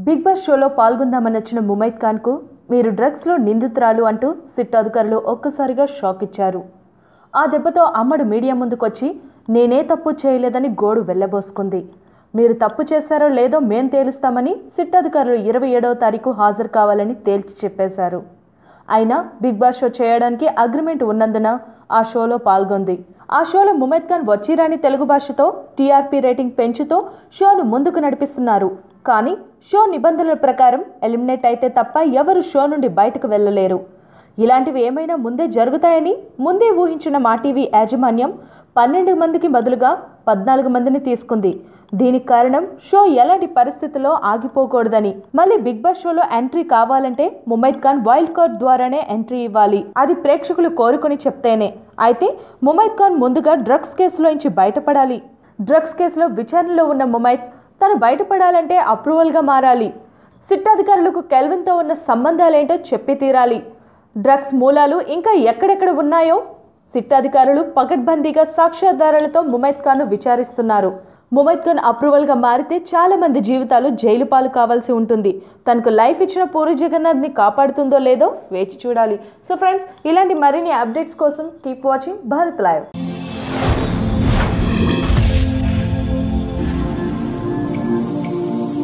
Big boss షోలో పాల్గొందామని వచ్చిన ముమైత్ ఖాన్కు మీరు డ్రగ్స్లో నిందితురాలు అంటూ సిట్ అధికారులు ఒక్కసారిగా షాక్ ఇచ్చారు. ఆ దెబ్బతో అమ్మడు మీడియా ముందుకొచ్చి నేనే తప్పు చేయలేదని గోడు వెళ్లబోసుకుంది. మీరు తప్పు చేశారో లేదో మేం తేలుస్తామని సిట్ అధికారులు 27వ తారీఖు హాజరు కావాలని తేల్చి చెప్పేశారు. అయినా బిగ్ బాస్ షో చేయడానికి అగ్రిమెంట్ ఉన్నందున ఆ షోలో పాల్గొంది. ఆ షోలో ముమైత్ ఖాన్ వచ్చిరాని తెలుగు భాషతో టీఆర్పీ రేటింగ్ పెంచుతూ షోను ముందుకు నడిపిస్తున్నారు. కానీ షో నిబంధనల ప్రకారం ఎలిమినేట్ అయితే తప్ప ఎవరు షో నుండి బయటకు వెళ్ళలేరు. ఇలాంటివి ఏమైనా ముందే జరుగుతాయని ముందే ఊహించిన మా టీవీ యాజమాన్యం 12 మందికి బదులుగా 14 మందిని తీసుకుంది. దీనికి కారణం షో ఎలాంటి పరిస్థితుల్లో ఆగిపోకూడదని. మళ్ళీ బిగ్ బాస్ షోలో ఎంట్రీ కావాలంటే ముమైత్ ఖాన్ వైల్డ్ కార్డ్ ద్వారానే ఎంట్రీ ఇవ్వాలి. అది ప్రేక్షకులు కోరుకుని చెప్తేనే. అయితే ముమైత్ ఖాన్ ముందుగా డ్రగ్స్ కేసులోంచి బయటపడాలి. డ్రగ్స్ కేసులో విచారణలో ఉన్న ముమైత్ తను బయటపడాలంటే అప్రూవల్గా మారాలి. సిట్ అధికారులకు కెల్విన్తో ఉన్న సంబంధాలేంటో చెప్పి తీరాలి. డ్రగ్స్ మూలాలు ఇంకా ఎక్కడెక్కడ ఉన్నాయో సిట్ అధికారులు పకడ్బందీగా సాక్ష్యాధారాలతో ముమైత్ ఖాన్ను విచారిస్తున్నారు. ముమైత్ ఖాన్ అప్రూవల్గా మారితే చాలా మంది జీవితాలు జైలు పాలు కావాల్సి ఉంటుంది. తనకు లైఫ్ ఇచ్చిన పూరి జగన్నాథ్ని కాపాడుతుందో లేదో వేచి చూడాలి. సో ఫ్రెండ్స్, ఇలాంటి మరిన్ని అప్డేట్స్ కోసం కీప్ వాచింగ్ భారత్ లైవ్.